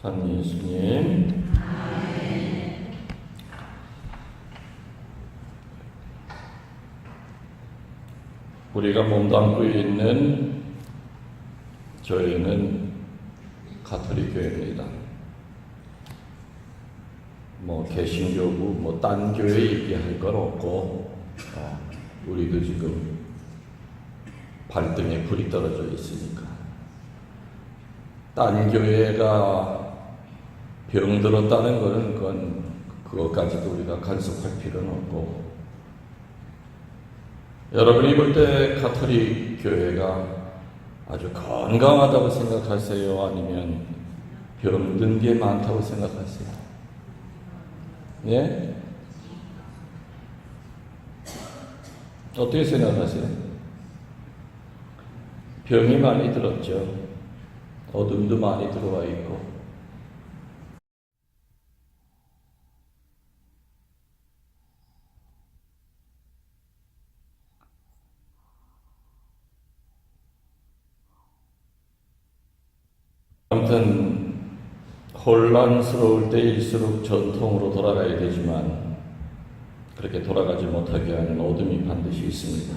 참 예수님. 우리가 몸담고 있는 교회는 가톨릭 교회입니다. 개신교고 딴 교회 얘기할 건 없고, 우리도 지금 발등에 불이 떨어져 있으니까. 딴 교회가 병들었다는 것은 그것까지도 우리가 간섭할 필요는 없고, 여러분이 볼 때 가톨릭 교회가 아주 건강하다고 생각하세요? 아니면 병든 게 많다고 생각하세요? 예? 어떻게 생각하세요? 병이 많이 들었죠. 어둠도 많이 들어와 있고. 아무튼 혼란스러울 때일수록 전통으로 돌아가야 되지만 그렇게 돌아가지 못하게 하는 어둠이 반드시 있습니다.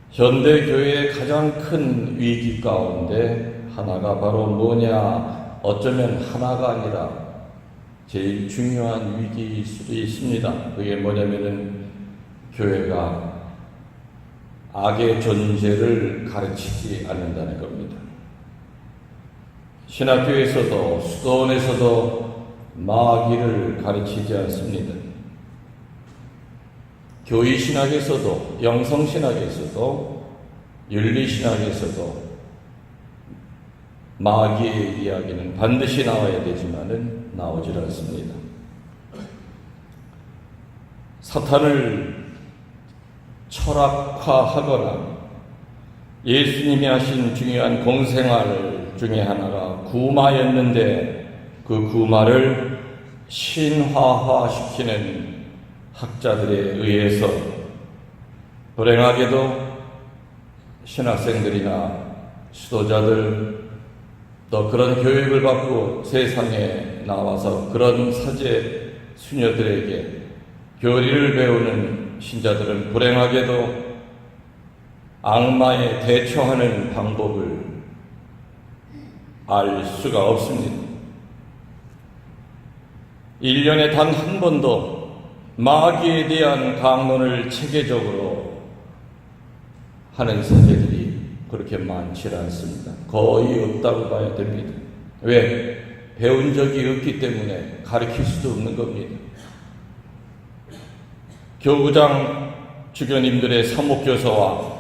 현대 교회의 가장 큰 위기 가운데 하나가 바로 뭐냐? 어쩌면 하나가 아니라 제일 중요한 위기일 수도 있습니다. 그게 뭐냐면은 교회가 악의 존재를 가르치지 않는다는 겁니다. 신학교에서도 수도원에서도 마귀를 가르치지 않습니다. 교의신학에서도 영성신학에서도 윤리신학에서도 마귀의 이야기는 반드시 나와야 되지만은 나오질 않습니다. 사탄을 철학화하거나 예수님이 하신 중요한 공생활 중에 하나가 구마였는데 그 구마를 신화화시키는 학자들에 의해서 불행하게도 신학생들이나 지도자들 또 그런 교육을 받고 세상에 나와서 그런 사제 수녀들에게 교리를 배우는 신자들은 불행하게도 악마에 대처하는 방법을 알 수가 없습니다. 1년에 단 한 번도 마귀에 대한 강론을 체계적으로 하는 사제들이 그렇게 많지 않습니다. 거의 없다고 봐야 됩니다. 왜? 배운 적이 없기 때문에 가르칠 수도 없는 겁니다. 교구장 주교님들의 사목교서와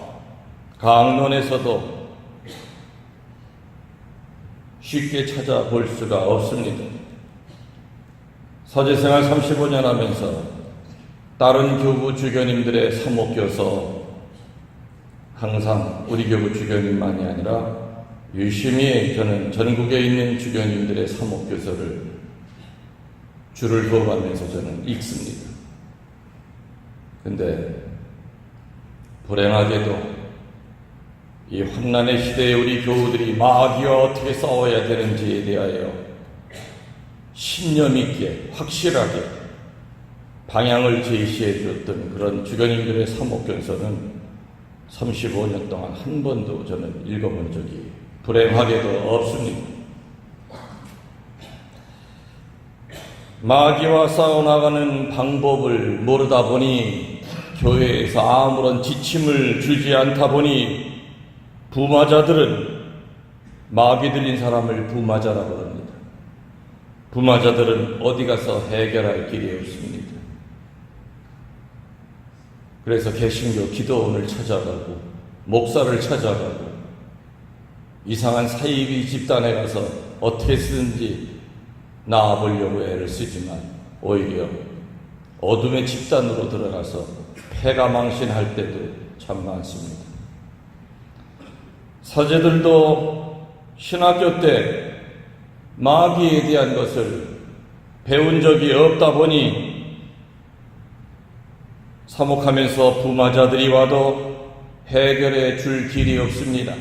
강론에서도 쉽게 찾아볼 수가 없습니다. 사제생활 35년 하면서 다른 교구 주교님들의 사목교서 항상 우리 교구 주교님만이 아니라 유심히 저는 전국에 있는 주교님들의 사목교서를 줄을 그어가면서 저는 읽습니다. 근데 불행하게도 이 환난의 시대에 우리 교우들이 마귀와 어떻게 싸워야 되는지에 대하여 신념 있게 확실하게 방향을 제시해 주었던 그런 주교님들의 사목견서는 35년 동안 한 번도 저는 읽어본 적이 불행하게도 없습니다. 마귀와 싸워나가는 방법을 모르다 보니 교회에서 아무런 지침을 주지 않다 보니 부마자들은 마귀 들린 사람을 부마자라고 합니다. 부마자들은 어디 가서 해결할 길이 없습니다. 그래서 개신교 기도원을 찾아가고 목사를 찾아가고 이상한 사이비 집단에 가서 어떻게 쓰든지 나아보려고 애를 쓰지만 오히려 어둠의 집단으로 들어가서 패가망신할 때도 참 많습니다. 사제들도 신학교 때 마귀에 대한 것을 배운 적이 없다 보니 사목하면서 부마자들이 와도 해결해 줄 길이 없습니다.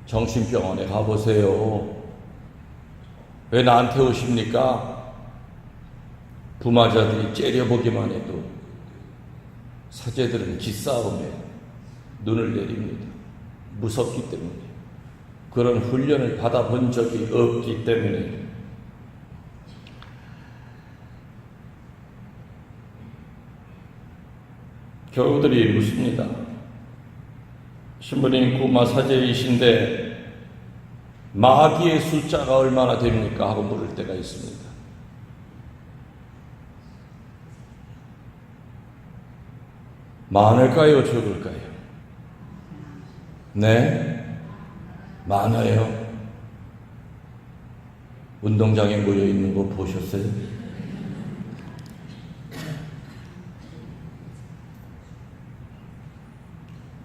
정신병원에 가보세요. 왜 나한테 오십니까? 부마자들이 째려보기만 해도 사제들은 기싸움에 눈을 내립니다. 무섭기 때문에. 그런 훈련을 받아본 적이 없기 때문에. 교우들이 묻습니다. 신부님 구마 사제이신데 마귀의 숫자가 얼마나 됩니까? 하고 물을 때가 있습니다. 많을까요? 적을까요? 네? 많아요. 운동장에 모여 있는 거 보셨어요?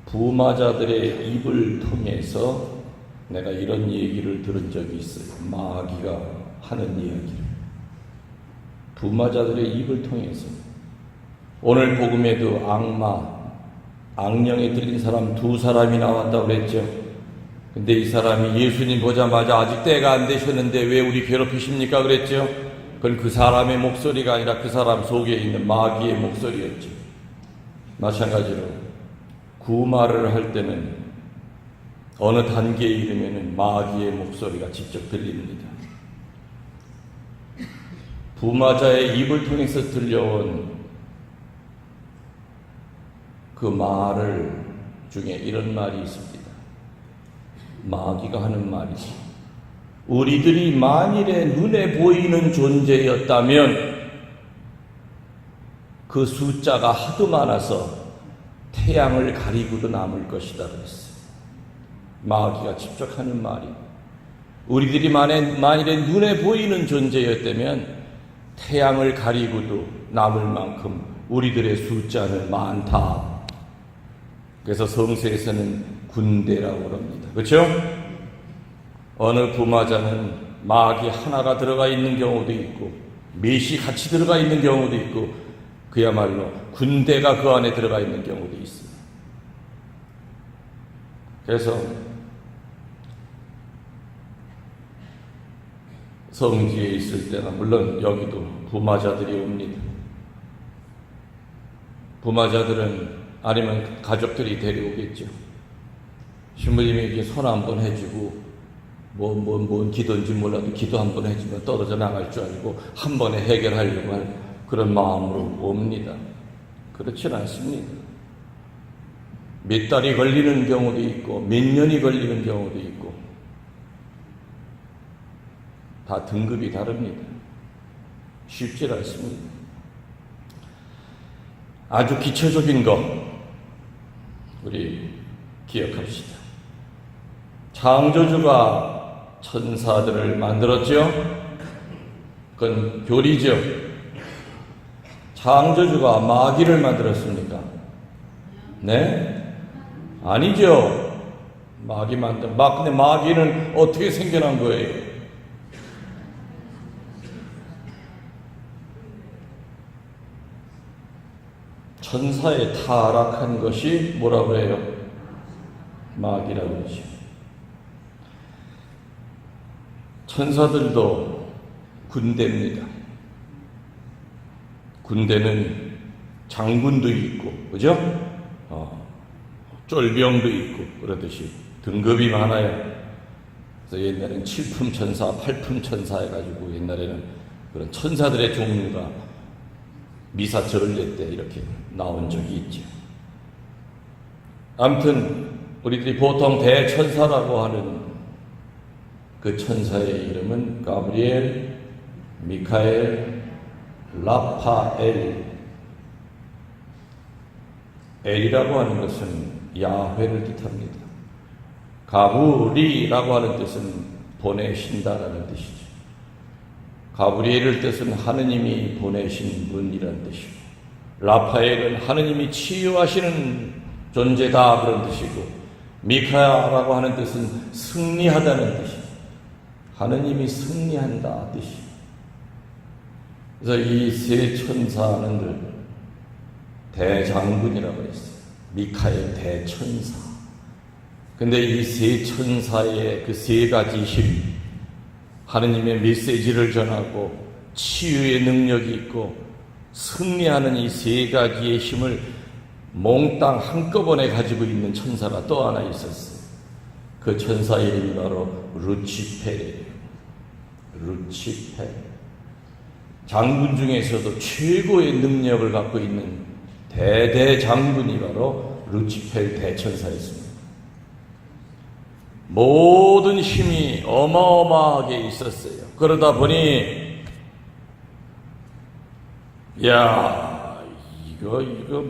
부마자들의 입을 통해서 내가 이런 얘기를 들은 적이 있어요. 마귀가 하는 이야기를. 부마자들의 입을 통해서. 오늘 복음에도 악령에 들린 사람 2사람이 나왔다고 그랬죠. 근데 이 사람이 예수님 보자마자 아직 때가 안 되셨는데 왜 우리 괴롭히십니까? 그랬죠. 그건 그 사람의 목소리가 아니라 그 사람 속에 있는 마귀의 목소리였죠. 마찬가지로 구마를 할 때는 어느 단계에 이르면 마귀의 목소리가 직접 들립니다. 부마자의 입을 통해서 들려온 그 말을 중에 이런 말이 있습니다. 마귀가 하는 말이죠. 우리들이 만일에 눈에 보이는 존재였다면 그 숫자가 하도 많아서 태양을 가리고도 남을 것이다 그랬어요. 마귀가 직접 하는 말이. 우리들이 만일에 눈에 보이는 존재였다면 태양을 가리고도 남을 만큼 우리들의 숫자는 많다. 그래서 성서에서는 군대라고 합니다. 그렇죠? 어느 부마자는 마귀 하나가 들어가 있는 경우도 있고 몇이 같이 들어가 있는 경우도 있고 그야말로 군대가 그 안에 들어가 있는 경우도 있어요. 그래서 성지에 있을 때나 물론 여기도 부마자들이 옵니다. 부마자들은 아니면 가족들이 데려오겠죠. 신부님에게 손 한번 해주고 뭔 기도인지 몰라도 기도 한번 해주면 떨어져 나갈 줄 알고 한 번에 해결하려고 할 그런 마음으로 옵니다. 그렇진 않습니다. 몇 달이 걸리는 경우도 있고 몇 년이 걸리는 경우도 있고 다 등급이 다릅니다. 쉽지 않습니다. 아주 기초적인 것 우리 기억합시다. 창조주가 천사들을 만들었죠? 그건 교리죠. 창조주가 마귀를 만들었습니까? 네? 아니죠. 근데 마귀는 어떻게 생겨난 거예요? 천사에 타락한 것이 뭐라고 해요? 마귀라고 그러죠. 천사들도 군대입니다. 군대는 장군도 있고, 그죠? 쫄병도 있고, 그러듯이 등급이 많아요. 그래서 옛날에는 7품 천사, 8품 천사 해가지고 옛날에는 그런 천사들의 종류가 미사 전례 때 이렇게 나온 적이 있죠. 아무튼 우리들이 보통 대천사라고 하는 그 천사의 이름은 가브리엘, 미카엘, 라파엘. 엘이라고 하는 것은 야훼를 뜻합니다. 가브리라고 하는 뜻은 보내신다라는 뜻이죠. 가브리엘의 뜻은 하느님이 보내신 분이라는 뜻이고, 라파엘은 하느님이 치유하시는 존재다 그런 뜻이고, 미카야라고 하는 뜻은 승리하다는 뜻이고, 하느님이 승리한다 뜻이고. 그래서 이 세 천사는 대장군이라고 했어요. 미카엘 대천사. 근데 이 세 천사의 그 세 가지 힘, 하느님의 메시지를 전하고 치유의 능력이 있고 승리하는 이 세 가지의 힘을 몽땅 한꺼번에 가지고 있는 천사가 또 하나 있었어요. 그 천사 이름이 바로 루치펠이에요. 루치펠. 장군 중에서도 최고의 능력을 갖고 있는 대대장군이 바로 루치펠 대천사였습니다. 모든 힘이 어마어마하게 있었어요. 그러다 보니 이거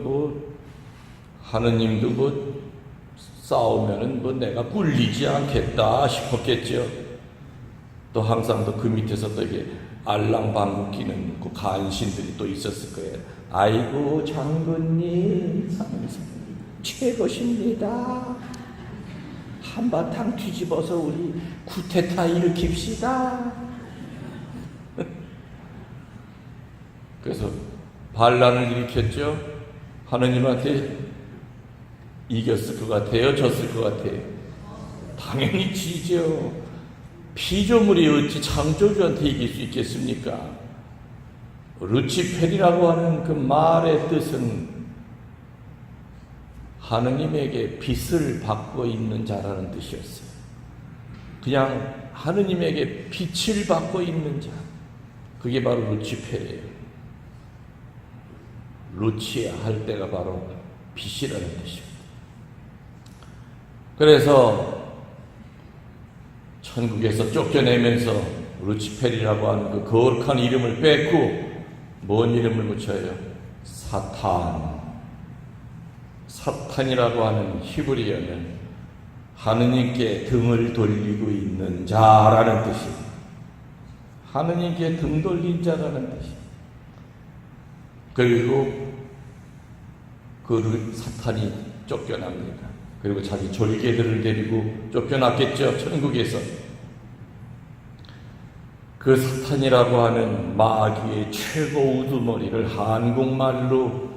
뭐 하느님도 뭐 싸우면은 뭐 내가 꿀리지 않겠다 싶었겠죠. 또 항상 또 그 밑에서 또 이게 알랑방구 끼는 그 간신들이 또 있었을 거예요. 아이고 장군님 최고십니다. 한바탕 뒤집어서 우리 쿠데타 일으킵시다. 그래서 반란을 일으켰죠. 하느님한테 이겼을 것 같아요? 졌을 것 같아요? 당연히 지죠. 피조물이 어찌 창조주한테 이길 수 있겠습니까? 루치펠이라고 하는 그 말의 뜻은 하느님에게 빚을 받고 있는 자라는 뜻이었어요. 그냥 하느님에게 빚을 받고 있는 자, 그게 바로 루치펠이에요. 루치아 할 때가 바로 빚이라는 뜻입니다. 그래서 천국에서 쫓겨내면서 루치펠이라고 하는 그 거룩한 이름을 뺏고 뭔 이름을 붙여요? 사탄이라고 하는 히브리어는 하느님께 등을 돌리고 있는 자라는 뜻입니다. 하느님께 등 돌린 자라는 뜻입니다. 그리고 그 사탄이 쫓겨납니다. 그리고 자기 졸개들을 데리고 쫓겨났겠죠. 천국에서. 그 사탄이라고 하는 마귀의 최고 우두머리를 한국말로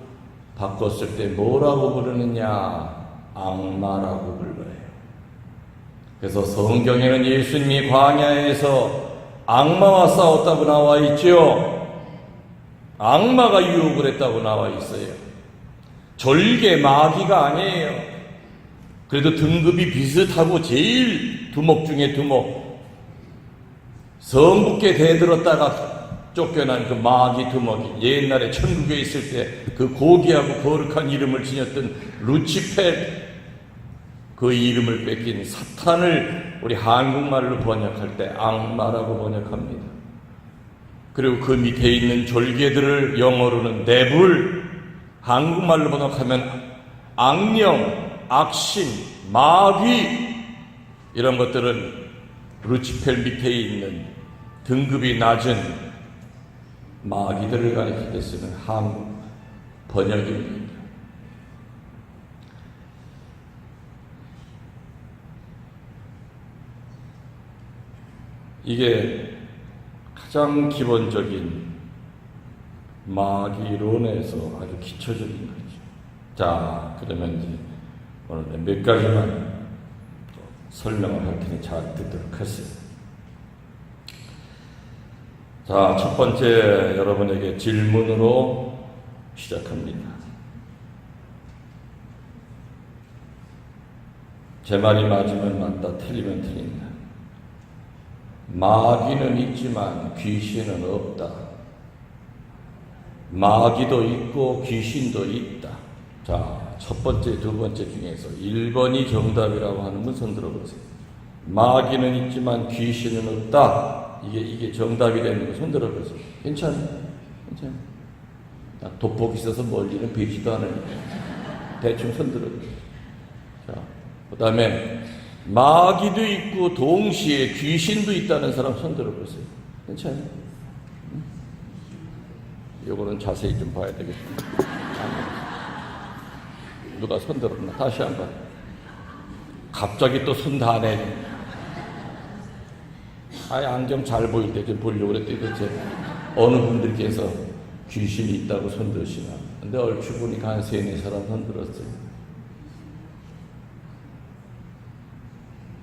바꿨을 때 뭐라고 부르느냐? 악마라고 불러요. 그래서 성경에는 예수님이 광야에서 악마와 싸웠다고 나와 있죠. 악마가 유혹을 했다고 나와 있어요. 졸개 마귀가 아니에요. 그래도 등급이 비슷하고 제일 두목 중에 두목, 성부께 대들었다가 쫓겨난 그 마귀 두목이 옛날에 천국에 있을 때 그 고귀하고 거룩한 이름을 지녔던 루치펠, 그 이름을 뺏긴 사탄을 우리 한국말로 번역할 때 악마라고 번역합니다. 그리고 그 밑에 있는 졸개들을 영어로는 데블, 한국말로 번역하면 악령, 악신, 마귀, 이런 것들은 루치펠 밑에 있는 등급이 낮은 마귀들을 가리킬 때 쓰는 한국 번역입니다. 이게 가장 기본적인 마귀론에서 아주 기초적인 거죠. 자, 그러면 이제 오늘 몇 가지만 설명을 할 테니 잘 듣도록 하세요. 자, 첫 번째 여러분에게 질문으로 시작합니다. 제 말이 맞으면 맞다, 틀리면 틀린다. 마귀는 있지만 귀신은 없다. 마귀도 있고 귀신도 있다. 자, 첫 번째, 두 번째 중에서 1번이 정답이라고 하는 분 손 들어보세요. 마귀는 있지만 귀신은 없다. 이게 정답이 되는 거 손 들어보세요. 괜찮아요? 돋보기 있어서 멀리는 비지도 않으니까 대충 손 들어보세요. 자, 그 다음에 마귀도 있고 동시에 귀신도 있다는 사람 손 들어보세요. 괜찮아요? 이거는 자세히 좀 봐야 되겠다. 누가 손 들었나? 다시 한번. 갑자기 또 손 다 내니. 안경 잘 보일 때 좀 보려고 그랬더니 도대체 어느 분들께서 귀신이 있다고 손 드시나. 근데 얼추 보니까 한 3-4 사람 손 들었어요.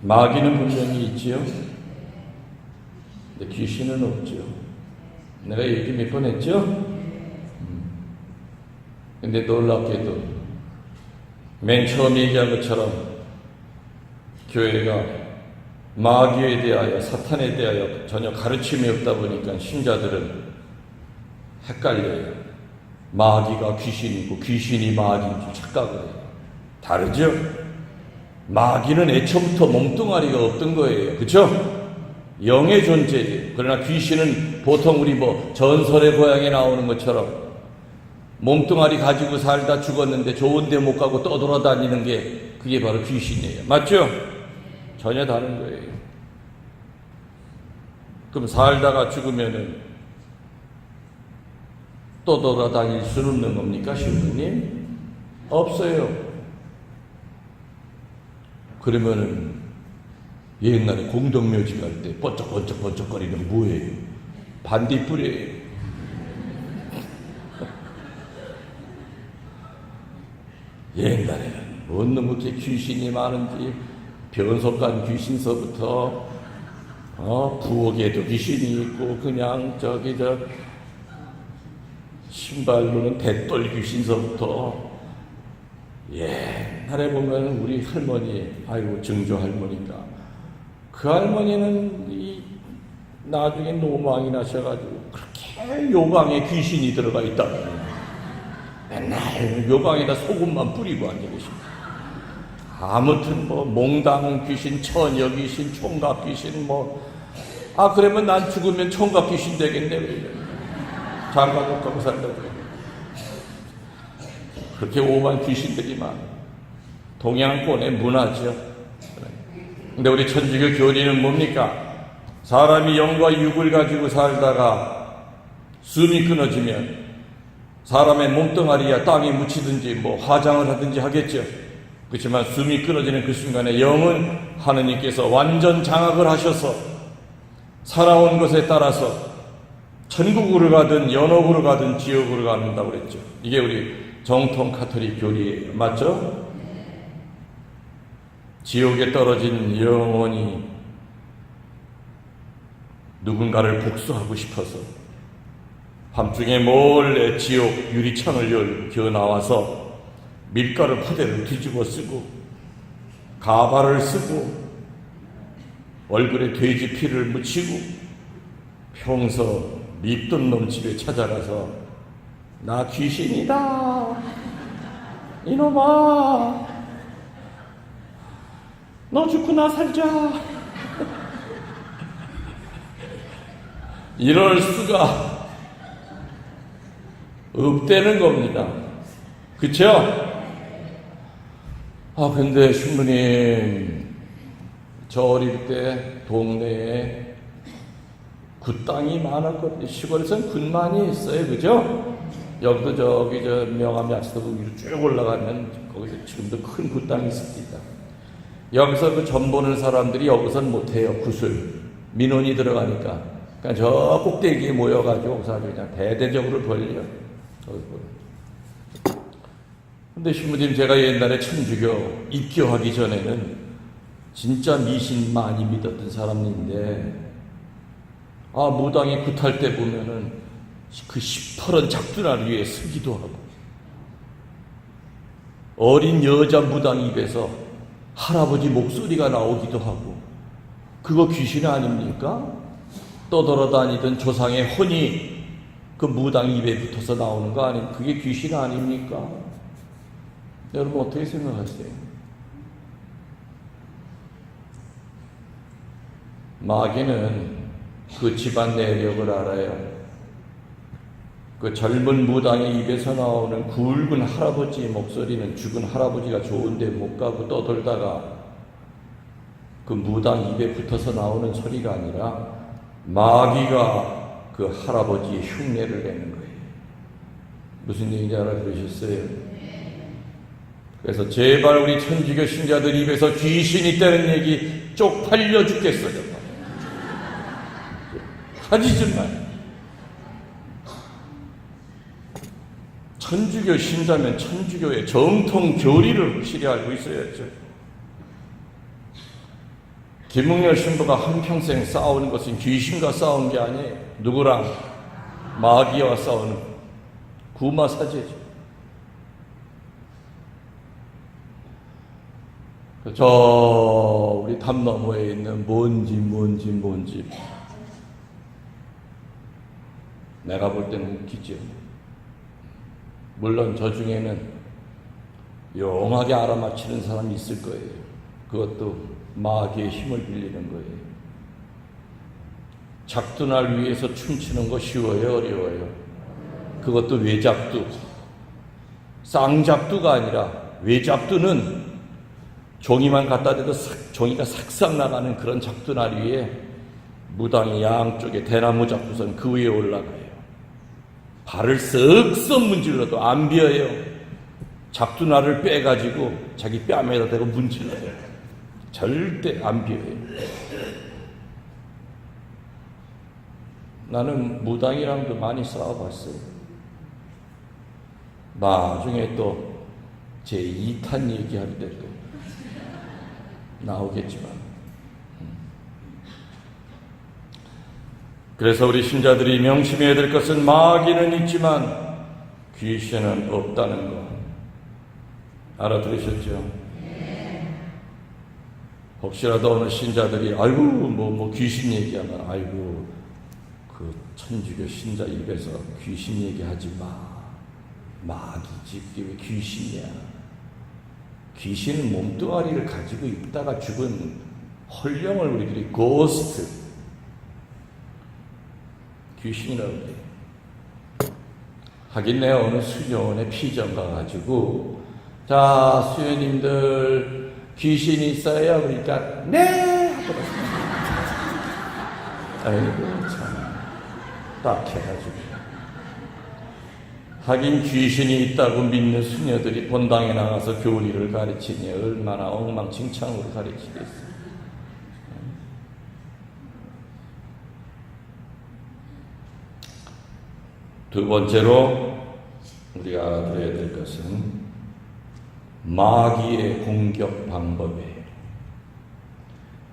마귀는 분명히 있지요. 근데 귀신은 없죠. 내가 얘기 몇 번 했죠? 근데 놀랍게도 맨 처음 얘기한 것처럼 교회가 마귀에 대하여 사탄에 대하여 전혀 가르침이 없다 보니까 신자들은 헷갈려요. 마귀가 귀신이고 귀신이 마귀인 줄 착각을 해요. 다르죠? 마귀는 애초부터 몸뚱아리가 없던 거예요. 그렇죠? 영의 존재예요. 그러나 귀신은 보통 우리 전설의 고향에 나오는 것처럼 몸뚱아리 가지고 살다 죽었는데 좋은 데 못 가고 떠돌아다니는 게 그게 바로 귀신이에요. 맞죠? 전혀 다른 거예요. 그럼 살다가 죽으면은 떠돌아다닐 수는 없는 겁니까, 신부님? 없어요. 그러면은 옛날에 공덕묘지 갈 때 번쩍번쩍거리는 뭐예요? 반딧불이에요. 옛날에는 뭔 놈 그렇게 귀신이 많은지 변속간 귀신서부터 부엌에도 귀신이 있고 그냥 신발로는 대돌 귀신서부터 옛날에 보면 우리 할머니, 아이고 증조 할머니가 그 할머니는 나중에 노망이 나셔가지고 그렇게 요강에 귀신이 들어가 있다. 맨날 요강에다 소금만 뿌리고 앉아 계십니다. 아무튼 몽당 귀신, 처녀 귀신, 총각 귀신 그러면 난 죽으면 총각 귀신 되겠네. 장가 못 가고 살다고. 그렇게 오만 귀신들이 많아. 동양권의 문화죠. 근데 우리 천주교 교리는 뭡니까? 사람이 영과 육을 가지고 살다가 숨이 끊어지면 사람의 몸뚱아리야 땅에 묻히든지 화장을 하든지 하겠죠. 그렇지만 숨이 끊어지는 그 순간에 영은 하느님께서 완전 장악을 하셔서 살아온 것에 따라서 천국으로 가든 연옥으로 가든 지옥으로 간다고 그랬죠. 이게 우리 정통 카톨릭 교리예요. 맞죠? 지옥에 떨어진 영혼이 누군가를 복수하고 싶어서 밤중에 몰래 지옥 유리창을 겨 나와서 밀가루 포대를 뒤집어 쓰고 가발을 쓰고 얼굴에 돼지 피를 묻히고 평소 밉던 놈 집에 찾아가서 나 귀신이다 이놈아 너 죽고 나 살자 이럴 수가 없다는 겁니다. 그쵸? 근데 신부님 저 어릴 때 동네에 굿땅이 많았거든요. 시골에서는 굿만이 있어요. 그죠? 여기도 명암 약수도 위로 쭉 올라가면 거기서 지금도 큰 굿땅이 있습니다. 여기서 점 보는 사람들이 여기서는 못해요. 굿을 민원이 들어가니까 그러니까 저 꼭대기에 모여가지고 그냥 대대적으로 벌려. 근데 신부님 제가 옛날에 천주교 입교하기 전에는 진짜 미신 많이 믿었던 사람인데 무당이 굿할 때 보면은 그 시퍼런 작두날 위에 서기도 하고 어린 여자 무당 입에서 할아버지 목소리가 나오기도 하고 그거 귀신 아닙니까? 떠돌아다니던 조상의 혼이 그 무당 입에 붙어서 나오는 거 아닙니까? 그게 귀신 아닙니까? 여러분 어떻게 생각하세요? 마귀는 그 집안 내력을 알아요. 그 젊은 무당의 입에서 나오는 굵은 할아버지의 목소리는 죽은 할아버지가 좋은데 못 가고 떠돌다가 그 무당 입에 붙어서 나오는 소리가 아니라 마귀가 그 할아버지의 흉내를 내는 거예요. 무슨 얘기인지 알아들으셨어요? 그래서 제발 우리 천주교 신자들 입에서 귀신 있다는 얘기 쪽팔려 죽겠어요. 하지 좀 마요. 천주교 신자면 천주교의 정통 교리를 확실히 알고 있어야죠. 김웅열 신부가 한평생 싸우는 것은 귀신과 싸운 게 아니에요. 누구랑? 마귀와 싸우는 구마사제죠. 저 우리 담 너머에 있는 뭔지 내가 볼 때는 웃기죠. 물론 저 중에는 용하게 알아맞히는 사람이 있을 거예요. 그것도 마귀의 힘을 빌리는 거예요. 작두날 위해서 춤추는 거 쉬워요, 어려워요? 그것도 외작두. 쌍작두가 아니라 외작두는 종이만 갖다 대도 종이가 삭삭 나가는 그런 작두날 위에 무당이 양쪽에 대나무 잡고선 그 위에 올라가요. 발을 쓱쓱 문질러도 안 비어요. 작두날을 빼가지고 자기 뺨에다 대고 문질러요. 절대 안 비어요. 나는 무당이랑도 많이 싸워봤어요. 나중에 또 제 2탄 얘기할 때도 나오겠지만, 그래서 우리 신자들이 명심해야 될 것은 마귀는 있지만 귀신은 없다는 거 알아들으셨죠? 혹시라도 어느 신자들이 아이고 뭐 귀신 얘기하면 아이고 그 천주교 신자 입에서 귀신 얘기하지 마. 마귀지 그게 왜 귀신이야. 귀신은 몸뚱아리를 가지고 있다가 죽은 헐령을 우리들이 고스트 귀신이라고 그래요. 하긴 내가 어느 수녀원에 피정 가가지고 자 수녀님들 귀신 있어요? 그러니까 네! 하고 아이고 참 딱해가지고 하긴 귀신이 있다고 믿는 수녀들이 본당에 나가서 교리를 가르치니 얼마나 엉망진창으로 가르치겠어요. 두 번째로 우리가 알아둬야 될 것은 마귀의 공격 방법이에요.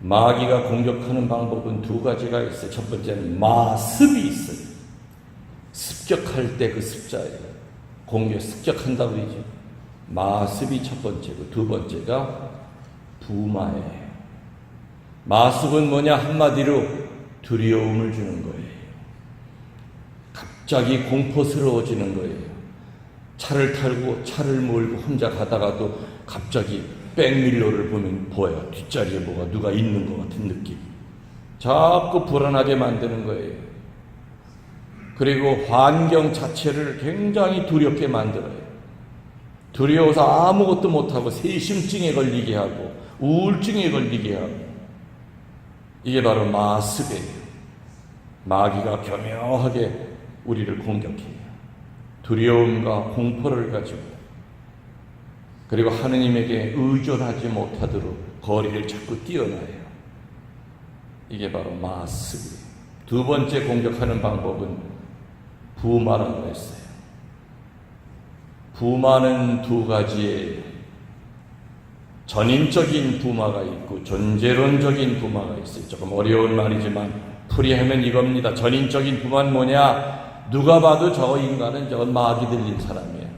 마귀가 공격하는 방법은 두 가지가 있어요. 첫 번째는 마습이 있어요. 습격할 때 그 습자예요. 공격, 습격한다고 그러죠. 마습이 첫 번째고 두 번째가 부마예요. 마습은 뭐냐? 한마디로 두려움을 주는 거예요. 갑자기 공포스러워지는 거예요. 차를 타고 차를 몰고 혼자 가다가도 갑자기 백밀러를 보면 보여. 뒷자리에 뭐가 누가 있는 것 같은 느낌. 자꾸 불안하게 만드는 거예요. 그리고 환경 자체를 굉장히 두렵게 만들어요. 두려워서 아무것도 못하고 세심증에 걸리게 하고 우울증에 걸리게 하고 이게 바로 마습이에요. 마귀가 교묘하게 우리를 공격해요. 두려움과 공포를 가지고 그리고 하느님에게 의존하지 못하도록 거리를 자꾸 띄어놔요. 이게 바로 마습이에요. 두 번째 공격하는 방법은 부마라고 했어요. 부마는 두 가지의 전인적인 부마가 있고 존재론적인 부마가 있어요. 조금 어려운 말이지만 풀이하면 이겁니다. 전인적인 부마는 뭐냐? 누가 봐도 저 인간은 저 마귀 들린 사람이에요.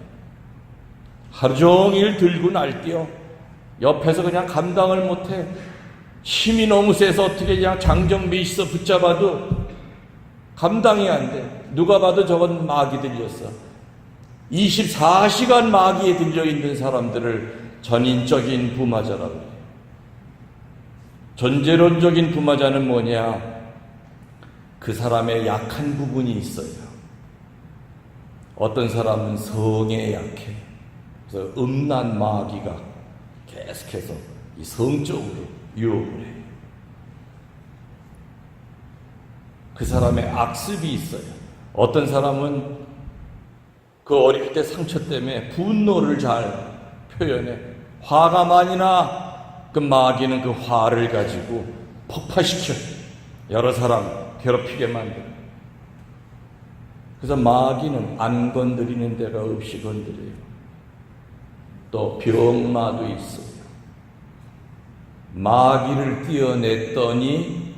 하루 종일 들고 날뛰어. 옆에서 그냥 감당을 못해. 힘이 너무 세서 어떻게 그냥 장정비 있어 붙잡아도 감당이 안 돼. 누가 봐도 저건 마귀 들렸어. 24시간 마귀에 들려있는 사람들을 전인적인 부마자라고 해요. 존재론적인 부마자는 뭐냐? 그 사람의 약한 부분이 있어요. 어떤 사람은 성에 약해. 그래서 음란 마귀가 계속해서 이 성적으로 유혹을 해요. 그 사람의 악습이 있어요. 어떤 사람은 그 어릴 때 상처 때문에 분노를 잘 표현해. 화가 많이 나. 그 마귀는 그 화를 가지고 폭파시켜 여러 사람 괴롭히게 만들어. 그래서 마귀는 안 건드리는 데가 없이 건드려요. 또 병마도 있어요. 마귀를 띄어냈더니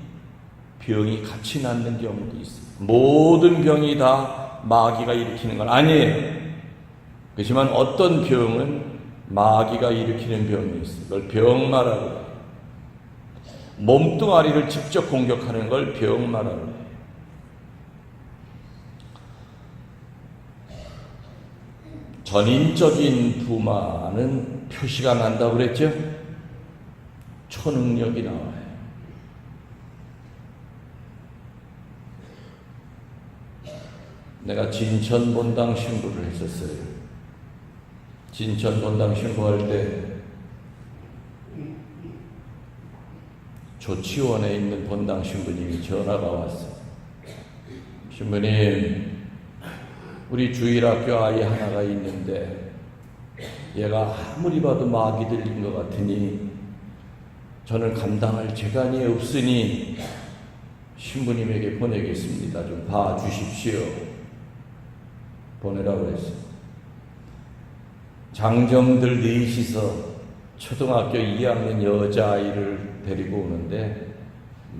병이 같이 낫는 경우도 있어요. 모든 병이 다 마귀가 일으키는 건 아니에요. 그렇지만 어떤 병은 마귀가 일으키는 병이 있어요. 그걸 병마라고 해요. 몸뚱아리를 직접 공격하는 걸 병마라고 해요. 전인적인 부마는 표시가 난다고 그랬죠? 초능력이 나와요. 내가 진천 본당 신부를 했었어요. 진천 본당 신부할 때 조치원에 있는 본당 신부님이 전화가 왔어요. 신부님, 우리 주일학교 아이 하나가 있는데 얘가 아무리 봐도 마귀 들린 것 같으니 저는 감당할 재간이 없으니 신부님에게 보내겠습니다. 좀 봐주십시오. 보내라고 했어요. 장정들 넷이서 초등학교 2학년 여자아이를 데리고 오는데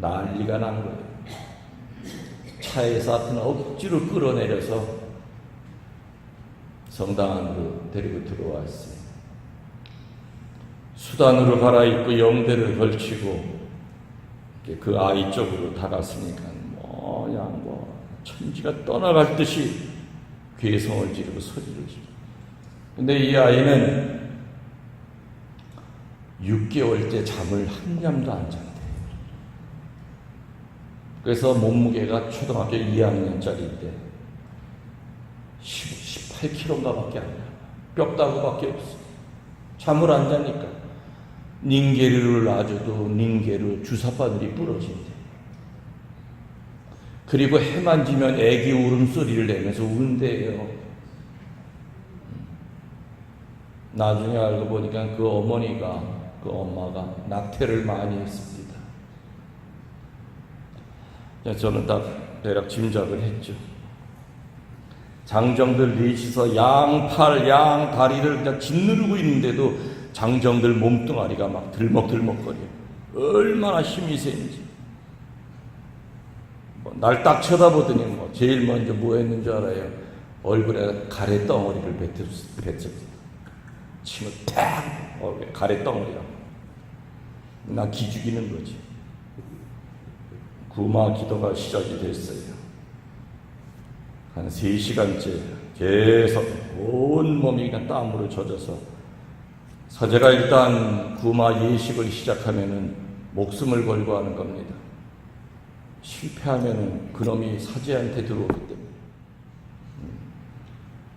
난리가 난 거예요. 차에서 하여튼 억지로 끌어내려서 성당 안으로 데리고 들어왔어요. 수단으로 갈아입고 영대를 걸치고 그 아이 쪽으로 다갔으니까 천지가 떠나갈 듯이 괴성을 지르고 소리를 지르고. 근데 이 아이는 6개월째 잠을 한 잠도 안 잔대. 그래서 몸무게가 초등학교 2학년짜리인데 18kg인가 밖에 안 나요. 뼈다구밖에 없어. 잠을 안 자니까 닝게르를 놔줘도 닝게르 주사바늘이 부러진대. 그리고 해만 지면 애기 울음소리를 내면서 운대요. 나중에 알고 보니까 그 어머니가, 그 엄마가 낙태를 많이 했습니다. 저는 다 대략 짐작을 했죠. 장정들 넷이서 양팔, 양다리를 그냥 짓누르고 있는데도 장정들 몸뚱아리가 막 들먹들먹거려요. 얼마나 힘이 세는지. 날 딱 쳐다보더니 제일 먼저 뭐 했는 줄 알아요? 얼굴에 가래덩어리를 뱉었어요. 침을 탁! 가래덩어리라고. 나 기죽이는 거지. 구마 기도가 시작이 됐어요. 한 3시간째 계속 온 몸이 그냥 땀으로 젖어서 사제가 일단 구마 예식을 시작하면은 목숨을 걸고 하는 겁니다. 실패하면은 그놈이 사제한테 들어오기 때문에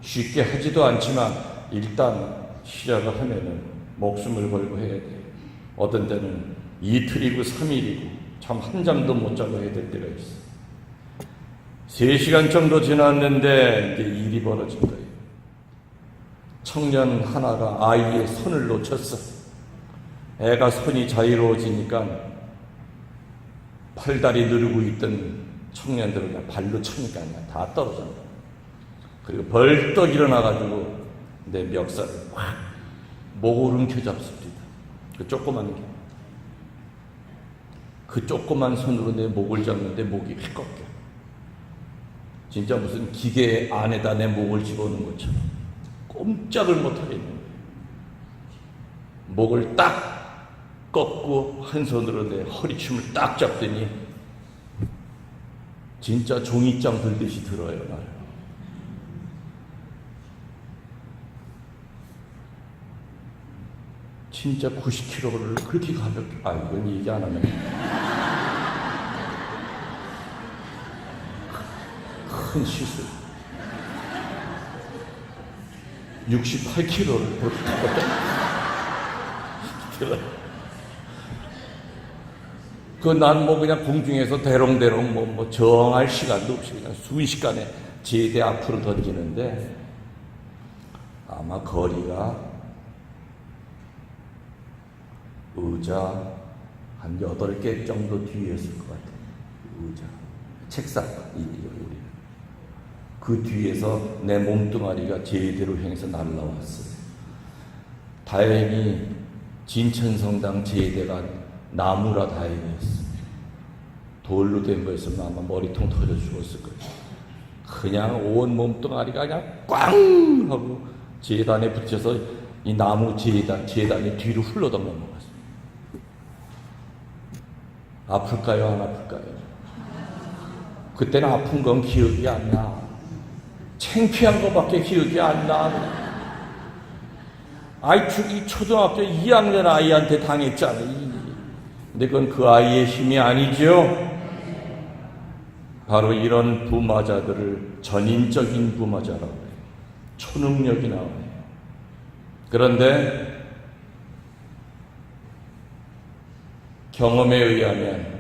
쉽게 하지도 않지만 일단 시작을 하면은 목숨을 걸고 해야 돼요. 어떤 때는 이틀이고 3일이고 참 한 잠도 못 자고 해야 될 때가 있어요. 3시간 정도 지났는데 이제 일이 벌어진 거예요. 청년 하나가 아이의 손을 놓쳤어. 애가 손이 자유로워지니까 팔다리 누르고 있던 청년들을 그냥 발로 차니까 그냥 다 떨어졌다. 그리고 벌떡 일어나가지고 내 멱살을 확 목을 움켜잡습니다. 그 조그만 게. 그 조그만 손으로 내 목을 잡는데 목이 휙 꺾여. 진짜 무슨 기계 안에다 내 목을 집어넣은 것처럼 꼼짝을 못하겠는 거예요. 목을 딱 꺾고 한 손으로 내 허리춤을 딱 잡더니 진짜 종이장 들듯이 들어요, 나를. 진짜 90kg를 그렇게 가볍게, 이건 얘기 안 하면. 큰 실수. 68kg를 그렇게 가볍게. 난 그냥 공중에서 대롱대롱 정할 시간도 없이 그냥 순식간에 제대 앞으로 던지는데 아마 거리가 의자 한 8개 정도 뒤였을 것 같아요. 의자. 책상. 그 뒤에서 내 몸뚱아리가 제대로 향해서 날라왔어요. 다행히 진천성당 제대가 나무라 다행이었어. 돌로 된 거였으면 아마 머리통 터져 죽었을 거예요. 그냥 온 몸뚱아리가 그냥 꽝 하고 제단에 붙여서 이 나무 제단이 뒤로 흘러다 넘어갔어요. 아플까요? 안 아플까요? 그때는 아픈 건 기억이 안 나. 창피한 것밖에 기억이 안 나. 이 초등학교 2학년 아이한테 당했잖아. 근데 그건 그 아이의 힘이 아니죠. 바로 이런 부마자들을 전인적인 부마자라고 해요. 초능력이 나와요. 그런데 경험에 의하면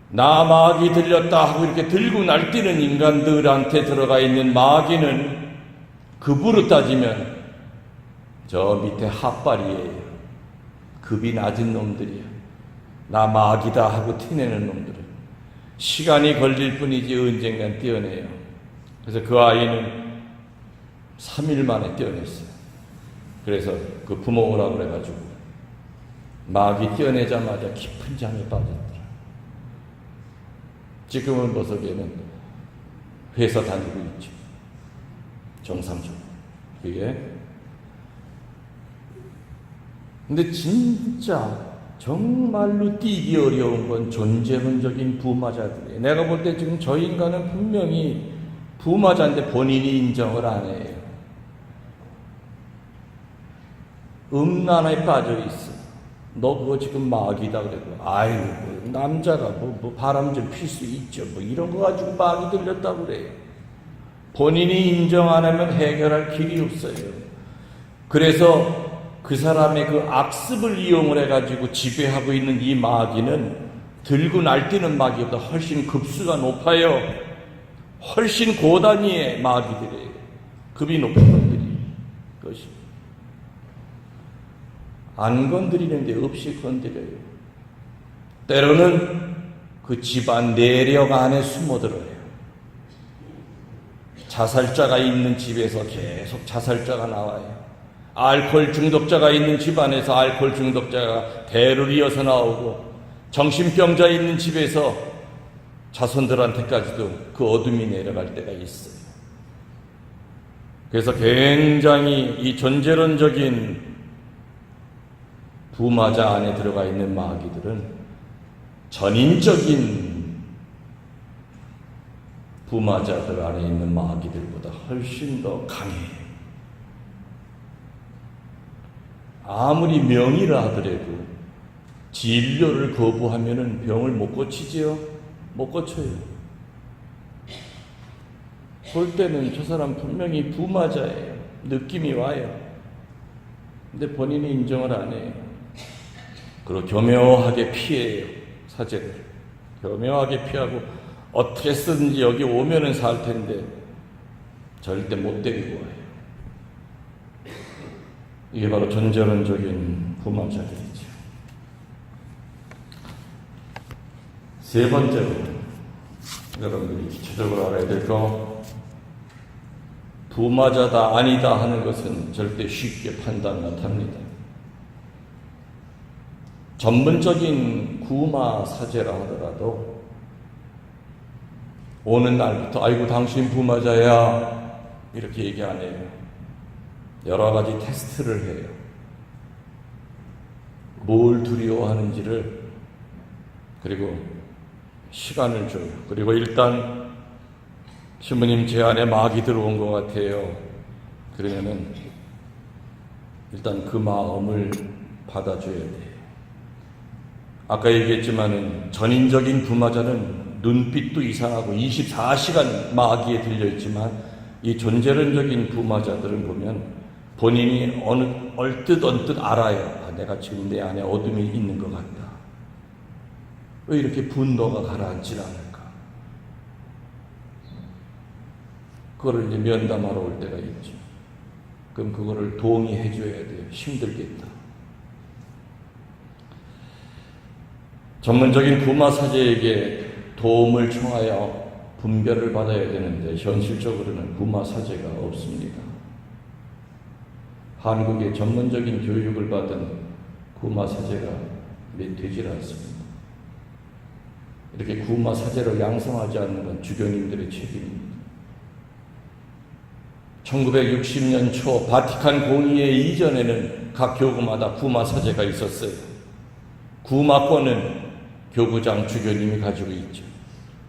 나 마귀 들렸다 하고 이렇게 들고 날뛰는 인간들한테 들어가 있는 마귀는 급으로 따지면 저 밑에 핫발이에요. 급이 낮은 놈들이야. 나 마귀다 하고 티내는 놈들은 시간이 걸릴 뿐이지 언젠간 떼어내요. 그래서 그 아이는 3일 만에 떼어냈어요. 그래서 그 부모가 그래가지고 마귀 떼어내자마자 깊은 잠에 빠졌더라. 지금은 보석에는 회사 다니고 있죠. 정상적으로. 그게 근데 진짜 정말로 띄기 어려운 건 존재론적인 부마자들이에요. 내가 볼 때 지금 저 인간은 분명히 부마자인데 본인이 인정을 안 해요. 음란에 빠져 있어. 너 그거 지금 마귀다 그래도 아이고 남자가 뭐 바람 좀 필 수 있죠. 뭐 이런 거 가지고 마귀 들렸다고 그래요. 본인이 인정 안 하면 해결할 길이 없어요. 그래서 그 사람의 그 악습을 이용을 해가지고 지배하고 있는 이 마귀는 들고 날뛰는 마귀보다 훨씬 급수가 높아요. 훨씬 고단위의 마귀들이에요. 급이 높은 것들이. 그것이. 안 건드리는데 없이 건드려요. 때로는 그 집안 내력 안에 숨어들어요. 자살자가 있는 집에서 계속 자살자가 나와요. 알코올 중독자가 있는 집안에서 알코올 중독자가 대를 이어서 나오고, 정신병자 있는 집에서 자손들한테까지도 그 어둠이 내려갈 때가 있어요. 그래서 굉장히 이 존재론적인 부마자 안에 들어가 있는 마귀들은 전인적인 부마자들 안에 있는 마귀들보다 훨씬 더 강해요. 아무리 명의라 하더라도 진료를 거부하면은 병을 못 고치지요? 못 고쳐요. 볼 때는 저 사람 분명히 부마자예요. 느낌이 와요. 근데 본인이 인정을 안 해요. 그리고 교묘하게 피해요. 사제를. 교묘하게 피하고 어떻게 쓰든지 여기 오면은 살 텐데 절대 못 데리고 와요. 이게 바로 존재론적인 부마자들이죠. 세 번째로 여러분들이 기초적으로 알아야 될 거, 부마자다 아니다 하는 것은 절대 쉽게 판단 못합니다. 전문적인 구마 사제라 하더라도 오는 날부터 아이고 당신 부마자야 이렇게 얘기 안 해요. 여러 가지 테스트를 해요. 뭘 두려워하는지를, 그리고 시간을 줘요. 그리고 일단 신부님 제 안에 마귀 들어온 것 같아요. 그러면은 일단 그 마음을 받아줘야 돼요. 아까 얘기했지만은 전인적인 부마자는 눈빛도 이상하고 24시간 마귀에 들려있지만, 이 존재론적인 부마자들은 보면 본인이 얼뜻 알아요. 아, 내가 지금 내 안에 어둠이 있는 것 같다. 왜 이렇게 분노가 가라앉질 않을까? 그거를 이제 면담하러 올 때가 있죠. 그럼 그거를 동의해 줘야 돼요. 힘들겠다. 전문적인 부마사제에게 도움을 청하여 분별을 받아야 되는데 현실적으로는 부마사제가 없습니다. 한국의 전문적인 교육을 받은 부마사제가 되질 않습니다. 이렇게 구마 사제를 양성하지 않는 건 주교님들의 책임입니다. 1960년 초 바티칸 공의회 이전에는 각 교구마다 구마 사제가 있었어요. 구마권은 교구장 주교님이 가지고 있죠.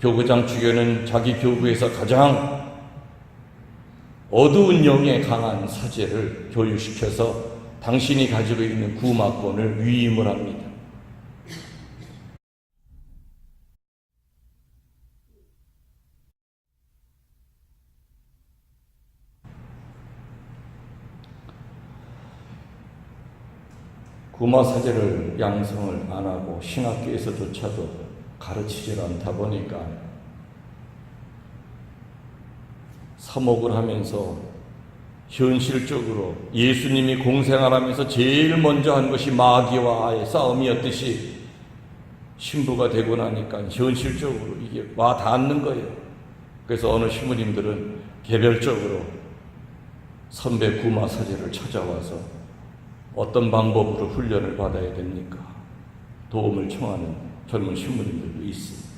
교구장 주교는 자기 교구에서 가장 어두운 영에 강한 사제를 교육시켜서 당신이 가지고 있는 구마권을 위임을 합니다. 구마 사제를 양성을 안 하고 신학교에서조차도 가르치질 않다 보니까 사목을 하면서 현실적으로 예수님이 공생활하면서 제일 먼저 한 것이 마귀와의 싸움이었듯이 신부가 되고 나니까 현실적으로 이게 와 닿는 거예요. 그래서 어느 신부님들은 개별적으로 선배 구마 사제를 찾아와서 어떤 방법으로 훈련을 받아야 됩니까? 도움을 청하는 젊은 신부님들도 있습니다.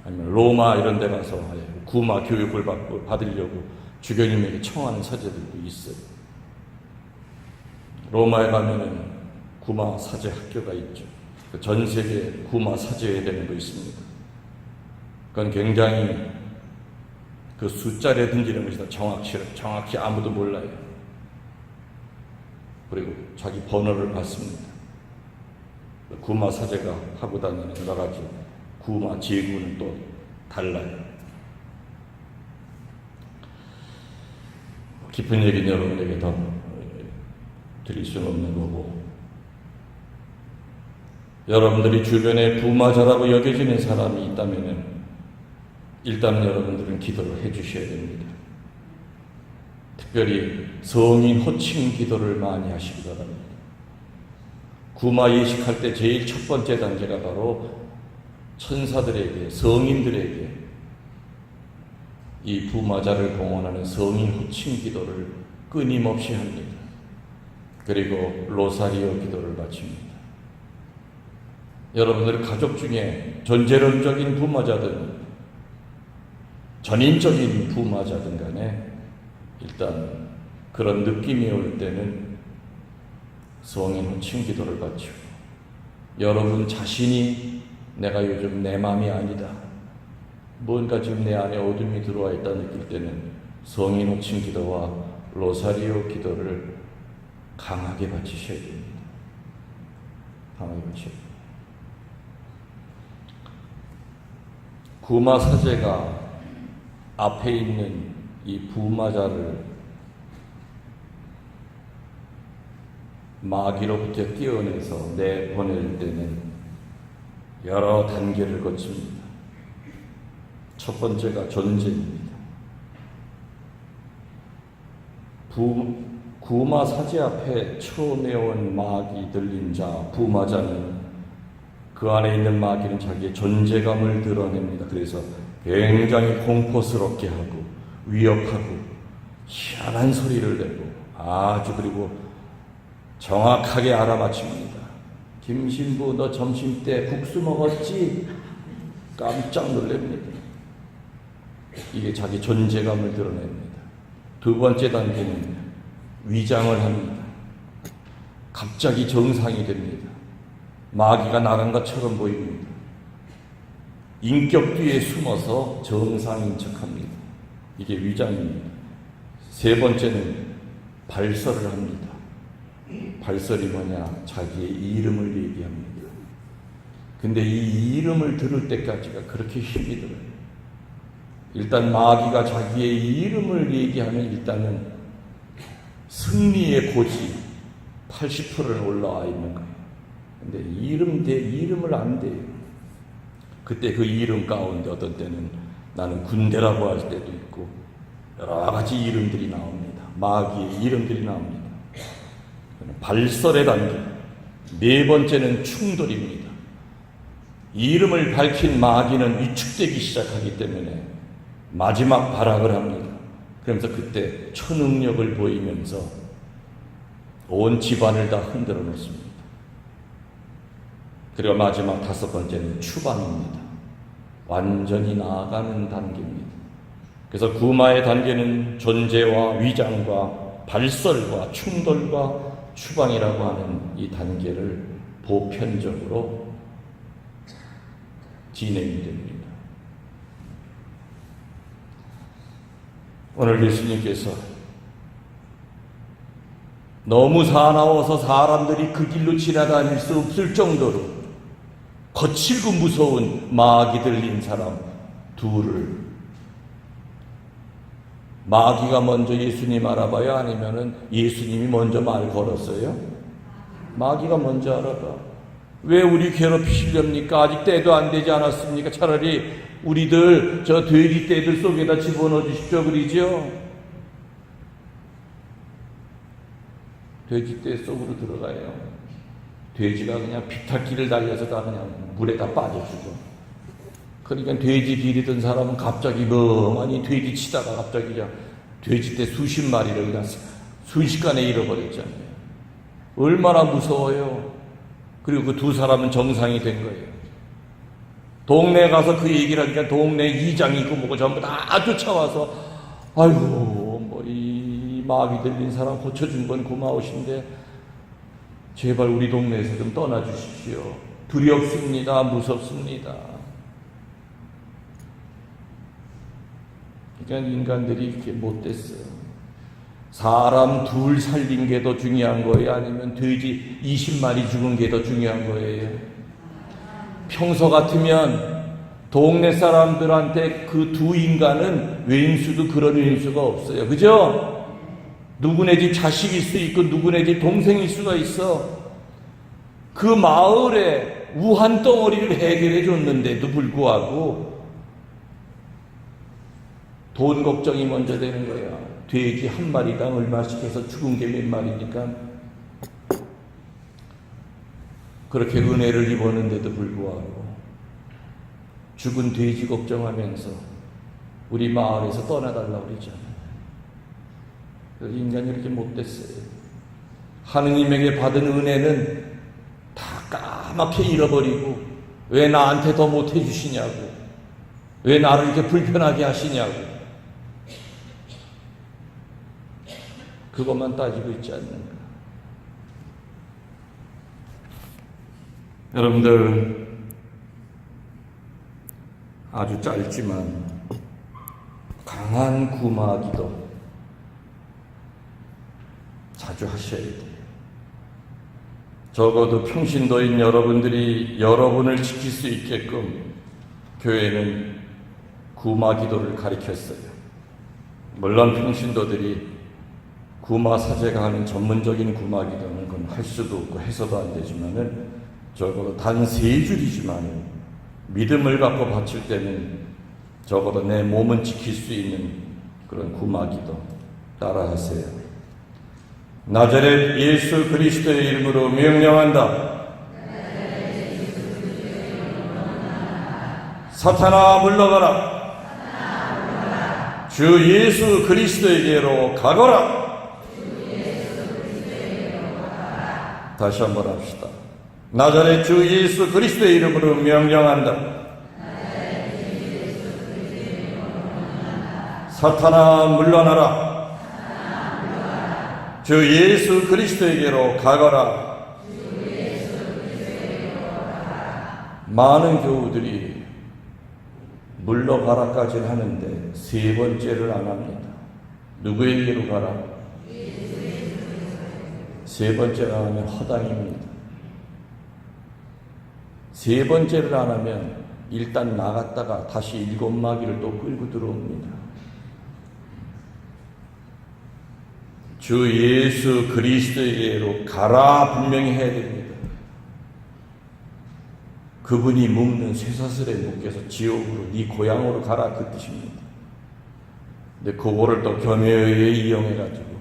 아니면 로마 이런 데 가서 구마 교육을 받으려고 주교님에게 청하는 사제들도 있어요. 로마에 가면은 구마 사제 학교가 있죠. 전 세계에 구마 사제에 되는 거 있습니다. 그건 굉장히 그 숫자를 던지는 것이 다 정확히 아무도 몰라요. 그리고 자기 번호를 받습니다. 구마 사제가 하고 다니는 여러 가지 구마 제구는 또 달라요. 깊은 얘기는 여러분에게 더 드릴 수는 없는 거고, 여러분들이 주변에 부마자라고 여겨지는 사람이 있다면 일단 여러분들은 기도를 해 주셔야 됩니다. 특별히 성인 호칭 기도를 많이 하시기 바랍니다. 구마 예식할 때 제일 첫 번째 단계가 바로 천사들에게, 성인들에게 이 부마자를 봉헌하는 성인 호칭 기도를 끊임없이 합니다. 그리고 로사리오 기도를 바칩니다. 여러분들 가족 중에 전제론적인 부마자든 전인적인 부마자든 간에 일단 그런 느낌이 올 때는 성인 호칭 기도를 바치고, 여러분 자신이 내가 요즘 내 마음이 아니다, 뭔가 지금 내 안에 어둠이 들어와 있다 느낄 때는 성인 호칭 기도와 로사리오 기도를 강하게 바치셔야 됩니다. 강하게 바치셔야 됩니다. 구마 사제가 앞에 있는 이 부마자를 마귀로부터 떼어내서 내보낼 때는 여러 단계를 거칩니다. 첫 번째가 존재입니다. 구마 사제 앞에 처음에 온 마귀 들린 자, 부마자는 그 안에 있는 마귀는 자기의 존재감을 드러냅니다. 그래서 굉장히 공포스럽게 하고 위협하고 희한한 소리를 내고 아주 그리고 정확하게 알아맞힙니다. 김신부 너 점심때 국수 먹었지? 깜짝 놀랍니다. 이게 자기 존재감을 드러냅니다. 두 번째 단계는 위장을 합니다. 갑자기 정상이 됩니다. 마귀가 나간 것처럼 보입니다. 인격 뒤에 숨어서 정상인 척합니다. 이게 위장입니다. 세 번째는 발설을 합니다. 발설이 뭐냐? 자기의 이름을 얘기합니다. 근데 이 이름을 들을 때까지가 그렇게 힘이 들어요. 일단 마귀가 자기의 이름을 얘기하면 일단은 승리의 고지 80%는 올라와 있는 거예요. 근데 이름을 안 돼요. 그때 그 이름 가운데 어떤 때는 나는 군대라고 할 때도 있고 여러 가지 이름들이 나옵니다. 마귀의 이름들이 나옵니다. 발설의 단계. 네 번째는 충돌입니다. 이름을 밝힌 마귀는 위축되기 시작하기 때문에 마지막 발악을 합니다. 그러면서 그때 초능력을 보이면서 온 집안을 다 흔들어 놓습니다. 그리고 마지막 5번째는 추방입니다. 완전히 나아가는 단계입니다. 그래서 구마의 단계는 존재와 위장과 발설과 충돌과 추방이라고 하는 이 단계를 보편적으로 진행이 됩니다. 오늘 예수님께서 너무 사나워서 사람들이 그 길로 지나다닐 수 없을 정도로 거칠고 무서운 마귀 들린 사람 둘을, 마귀가 먼저 예수님 알아봐요? 아니면은 예수님이 먼저 말 걸었어요? 마귀가 먼저 알아봐. 왜 우리 괴롭히시렵니까? 아직 때도 안 되지 않았습니까? 차라리 우리들 저 돼지 떼들 속에다 집어넣어 주십시오 그러죠? 돼지 떼 속으로 들어가요. 돼지가 그냥 비탈길을 달려서 다 그냥 물에다 빠져주고. 그러니까 돼지 비리던 사람은 갑자기 멍하니 돼지 치다가 갑자기 그냥 돼지 떼 수십 마리를 그냥 순식간에 잃어버렸잖아요. 얼마나 무서워요. 그리고 그 두 사람은 정상이 된 거예요. 동네에 가서 그 얘기를 하니까 동네 이장이 있고 뭐고 전부 다 쫓아와서 아이고 뭐 이 마귀 들린 사람 고쳐준 건 고마우신데 제발 우리 동네에서 좀 떠나주십시오. 두렵습니다. 무섭습니다. 그러니까 인간들이 이렇게 못됐어요. 사람 둘 살린 게 더 중요한 거예요? 아니면 돼지 20마리 죽은 게 더 중요한 거예요? 평소 같으면 동네 사람들한테 그 두 인간은 왼수도 그런 왼수가 없어요. 그죠? 누구네 집 자식일 수 있고 누구네 집 동생일 수가 있어. 그 마을에 우한 덩어리를 해결해 줬는데도 불구하고 돈 걱정이 먼저 되는 거야. 돼지 한 마리당 얼마씩 해서 죽은 게 몇 마리니까 그렇게 은혜를 입었는데도 불구하고 죽은 돼지 걱정하면서 우리 마을에서 떠나달라고 그러잖아요. 인간이 이렇게 못됐어요. 하느님에게 받은 은혜는 다 까맣게 잃어버리고 왜 나한테 더 못해주시냐고, 왜 나를 이렇게 불편하게 하시냐고 그것만 따지고 있지 않는가. 여러분들 아주 짧지만 강한 구마기도 자주 하셔야 돼요. 적어도 평신도인 여러분들이 여러분을 지킬 수 있게끔 교회는 구마기도를 가르쳤어요. 물론 평신도들이 구마사제가 하는 전문적인 구마기도는 그건 할 수도 없고 해서도 안 되지만은 적어도 단 3줄이지만은 믿음을 갖고 바칠 때는 적어도 내 몸은 지킬 수 있는 그런 구마기도 따라하세요. 나자렛 예수 그리스도의 이름으로 명령한다. 사탄아 물러가라. 주 예수 그리스도에게로 가거라. 다시 한번 합시다. 나자렛 주 예수 그리스도의 이름으로 명령한다. 사탄아 물러나라. 주 예수 그리스도에게로 가거라. 많은 교우들이 물러가라까지는 하는데 3번째를 안 합니다. 누구에게로 가라? 3번째를 안 하면 허당입니다. 3번째를 안 하면 일단 나갔다가 다시 7마귀를 또 끌고 들어옵니다. 주 예수 그리스도에게로 가라 분명히 해야 됩니다. 그분이 묶는 쇠사슬에 묶여서 지옥으로 네 고향으로 가라 그 뜻입니다. 근데 그거를 또 겸허하게 이용해가지고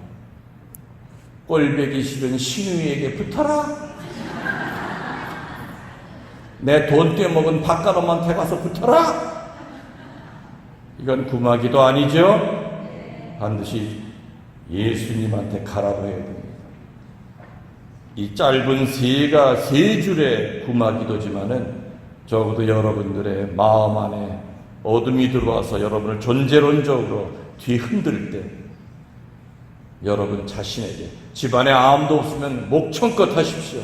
꼴배기 싫은 신우이에게 붙어라. 내 돈 떼먹은 박가놈한테 가서 붙어라. 이건 구마기도 아니죠. 반드시 예수님한테 가라고 해야 됩니다. 이 짧은 세 줄의 구마 기도지만은 적어도 여러분들의 마음 안에 어둠이 들어와서 여러분을 존재론적으로 뒤흔들 때 여러분 자신에게 집안에 아무도 없으면 목청껏 하십시오.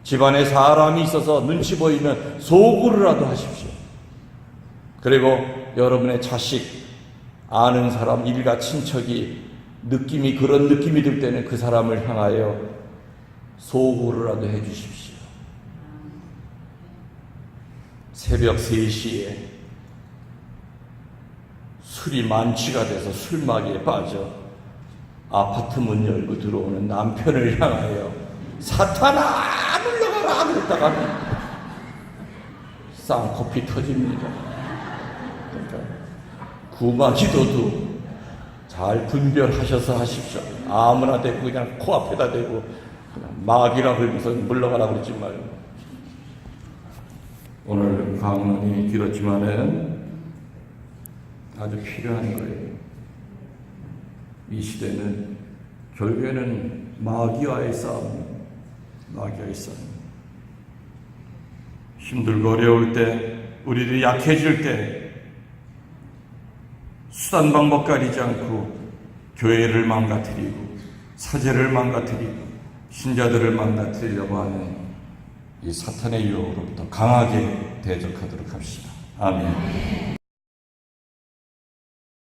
집안에 사람이 있어서 눈치 보이면 소구르라도 하십시오. 그리고 여러분의 자식, 아는 사람, 일가 친척이 그런 느낌이 들 때는 그 사람을 향하여 소구르라도 해주십시오. 새벽 3시에 술이 만취가 돼서 술마귀에 빠져 아파트 문 열고 들어오는 남편을 향하여 사탄아 물러가라 그랬다가 쌍코피 터집니다. 그러니까 구마 기도도 잘 분별하셔서 하십시오. 아무나 대고 그냥 코앞에다 대고 그냥 마귀라 그러면서 물러가라 그러지 말고. 오늘 강론이 길었지만은 아주 필요한 거예요. 이 시대는 결국에는 마귀와의 싸움. 힘들고 어려울 때, 우리들이 약해질 때 수단 방법 가리지 않고 교회를 망가뜨리고 사제를 망가뜨리고 신자들을 망가뜨리려고 하는 이 사탄의 유혹으로부터 강하게 대적하도록 합시다. 아멘.